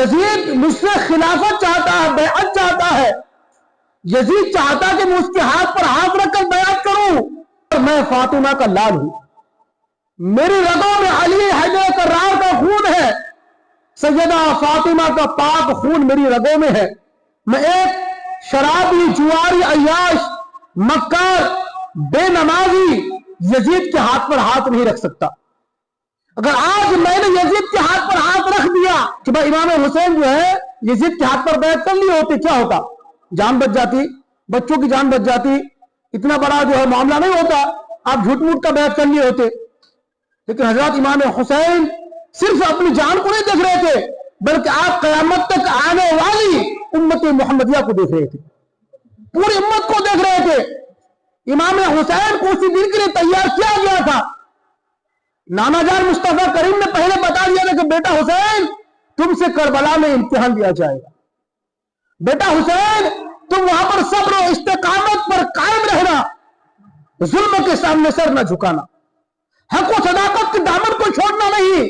یزید مجھ سے خلافت چاہتا ہے، بیعت چاہتا ہے. یزید چاہتا کہ میں اس کے ہاتھ پر ہاتھ رکھ کر بیعت کروں، اور میں فاطمہ کا لال ہوں، میری رگوں میں علی حیدر کرار کا خون ہے، سیدہ فاطمہ کا پاک خون میری رگوں میں ہے. میں ایک شرابی، جواری، عیاش، مکار، بے نمازی یزید کے ہاتھ پر ہاتھ نہیں رکھ سکتا. اگر آج میں نے یزید کے ہاتھ پر ہاتھ رکھ دیا کہ بھائی امام حسین جو ہے یزید کے ہاتھ پر بیعت کر لی ہوتی، کیا ہوتا؟ جان بچ جاتی، بچوں کی جان بچ جاتی، اتنا بڑا جو ہے معاملہ نہیں ہوتا، آپ جھوٹ موٹ کا بیعت کر لیے ہوتے. لیکن حضرت امام حسین صرف اپنی جان کو نہیں دیکھ رہے تھے، بلکہ آپ قیامت تک آنے والی امت محمدیہ کو دیکھ رہے تھے، پوری امت کو دیکھ رہے تھے. امام حسین کو اسی دن کے لیے تیار کیا گیا تھا. نانا جان مصطفیٰ کریم نے پہلے بتا دیا تھا کہ بیٹا حسین تم سے کربلا میں امتحان لیا جائے گا، بیٹا حسین تم وہاں پر صبر و استقامت پر قائم رہنا، ظلم کے سامنے سر نہ جھکانا، حق و صداقت کے دامن کو چھوڑنا نہیں،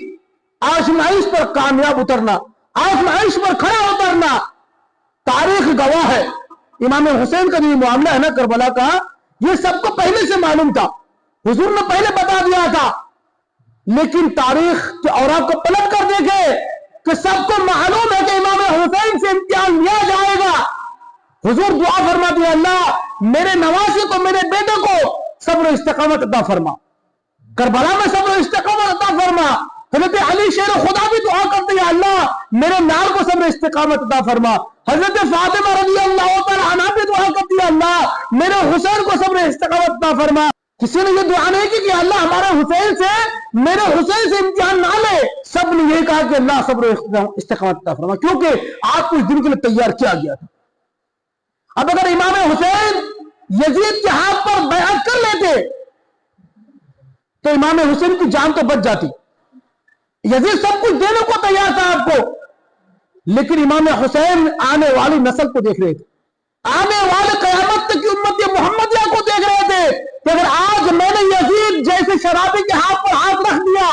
آزمائش پر کامیاب اترنا، آزمائش پر کھڑا اترنا. تاریخ گواہ ہے امام حسین کا جو معاملہ ہے نا کربلا کا، یہ سب کو پہلے سے معلوم تھا، حضور نے پہلے بتا دیا تھا. لیکن تاریخ کے اوراق کو پلٹ کر دیکھے کہ سب کو معلوم ہے کہ امام حسین سے امتحان لیا جائے گا. حضور دعا فرماتے ہیں اللہ میرے نواسے کو، میرے بیٹے کو صبر و استقامت عطا فرما، کربلا میں صبر و استقامت عطا فرما. حضرت علی شیر خدا بھی دعا کرتے ہیں اللہ میرے نال کو صبر و استقامت عطا فرما. حضرت فاطمہ رضی اللہ تعالی عنہا بھی دعا کرتی ہے اللہ میرے حسین کو صبر و استقامت عطا فرما. کسی نے یہ دعا نہیں کی کہ اللہ ہمارے حسین سے، میرے حسین سے امتحان نہ لے، سب نے یہ کہا کہ اللہ صبر و استقامت عطا فرما، کیونکہ آپ کو اس دن کے لیے تیار کیا گیا تھا. اب اگر امام حسین یزید کے ہاتھ پر بیعت کر لیتے تو امام حسین کی جان تو بچ جاتی. یزید سب کچھ دینے کو تیار تھا آپ کو، لیکن امام حسین آنے والی نسل کو دیکھ رہے تھے، آنے والے قیامت تک کی امت محمدیہ کو دیکھ رہے تھے کہ اگر آج میں نے یزید جیسے شرابی کے ہاتھ پر ہاتھ رکھ دیا،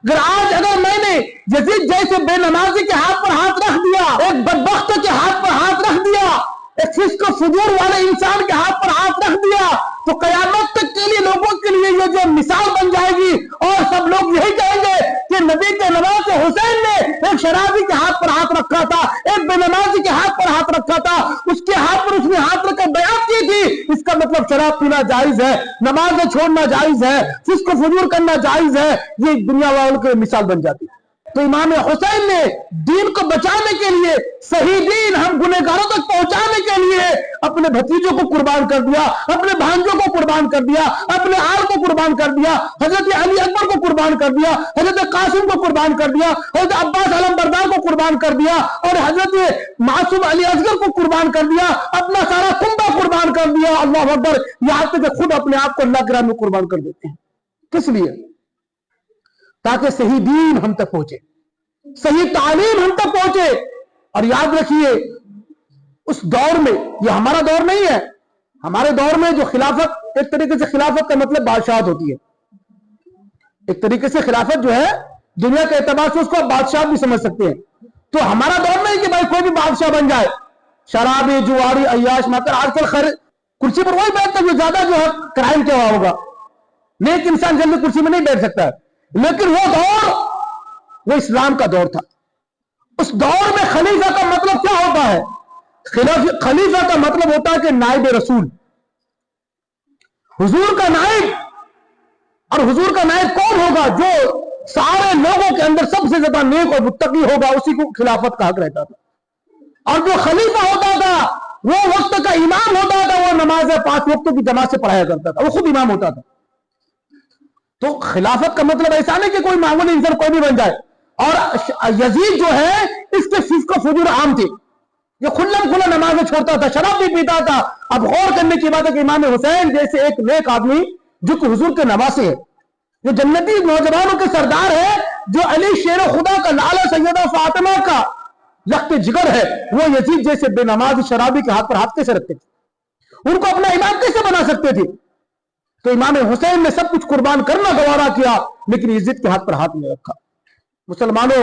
اگر میں نے یزید جیسے بے نمازی کے ہاتھ پر ہاتھ رکھ دیا، ایک بدبخت کے ہاتھ پر ہاتھ رکھ دیا، ایک فسق و فجور والے انسان کے ہاتھ پر ہاتھ رکھ دیا، تو قیامت تک کے لیے لوگوں کے لیے یہ جو مثال بن جائے گی، اور سب لوگ یہی کہیں گے کہ نبی کے نواز حسین نے ایک شرابی کے ہاتھ پر ہاتھ رکھا تھا، ایک بے نمازی کے ہاتھ پر ہاتھ رکھا تھا، اس کے ہاتھ پر اس نے ہاتھ رکھ کر بیعت کی تھی. اس کا مطلب شراب پینا جائز ہے، نماز چھوڑنا جائز ہے، فسق و فجور کرنا جائز ہے. یہ دنیا والوں کے مثال بن جاتی. تو امام حسین نے دین کو بچانے کے لیے، صحیح دین ہم گنہگاروں تک پہنچانے کے لیے اپنے بھتیجوں کو قربان کر دیا، اپنے بھانجوں کو قربان کر دیا، اپنے آل کو قربان کر دیا، حضرت علی اکبر کو قربان کر دیا، حضرت قاسم کو قربان کر دیا، حضرت عباس علم بردار کو قربان کر دیا، اور حضرت معصوم علی اصغر کو قربان کر دیا، اپنا سارا کنبہ قربان کر دیا. اللہ اکبر. یہاں تک کہ خود اپنے آپ کو اللہ کے راہ میں قربان کر دیتے ہیں. کس لیے؟ تاکہ صحیح دین ہم تک پہنچے، صحیح تعلیم ہم تک پہنچے. اور یاد رکھیے اس دور میں، یہ ہمارا دور نہیں ہے، ہمارے دور میں جو خلافت، ایک طریقے سے خلافت کا مطلب بادشاہت ہوتی ہے. ایک طریقے سے خلافت جو ہے دنیا کے اعتبار سے اس کو بادشاہ بھی سمجھ سکتے ہیں. تو ہمارا دور نہیں کہ بھائی کوئی بھی بادشاہ بن جائے، شرابی، جواری، عیاش، مکر. آج کل کرسی پر وہی بیٹھتا ہے جو زیادہ جو ہے کرائم کیا ہوا ہوگا. نیک انسان جلدی کرسی میں نہیں بیٹھ سکتا ہے. لیکن وہ دور وہ اسلام کا دور تھا. اس دور میں خلیفہ کا مطلب کیا ہوتا ہے؟ خلیفہ کا مطلب ہوتا ہے کہ نائب رسول، حضور کا نائب. اور حضور کا نائب کون ہوگا؟ جو سارے لوگوں کے اندر سب سے زیادہ نیک اور متقی ہوگا، اسی کو خلافت کا حق رہتا تھا. اور جو خلیفہ ہوتا تھا وہ وقت کا امام ہوتا تھا، وہ نماز 5 وقتوں کی جماعت سے پڑھایا کرتا تھا، وہ خود امام ہوتا تھا. تو خلافت کا مطلب ایسا نہیں کہ کوئی معمولی انسان کوئی بھی بن جائے. اور یزید جو ہے اس کے فسق و فجور عام تھے، یہ کھلم کھلا نمازیں چھوڑتا تھا، شراب بھی پیتا تھا. اب غور کرنے کی بات ہے کہ امام حسین جیسے ایک نیک آدمی جو کہ حضور کے نواسے ہے، جو جنتی نوجوانوں کے سردار ہے، جو علی شیر خدا کا لالا سیدہ فاطمہ کا لخت جگر ہے، وہ یزید جیسے بے نماز شرابی کے ہاتھ پر ہاتھ کیسے رکھتے تھے؟ ان کو اپنا امام کیسے بنا سکتے تھے؟ تو امام حسین نے سب کچھ قربان کرنا گوارا کیا، لیکن یزید کے ہاتھ پر ہاتھ نہیں رکھا. مسلمانوں،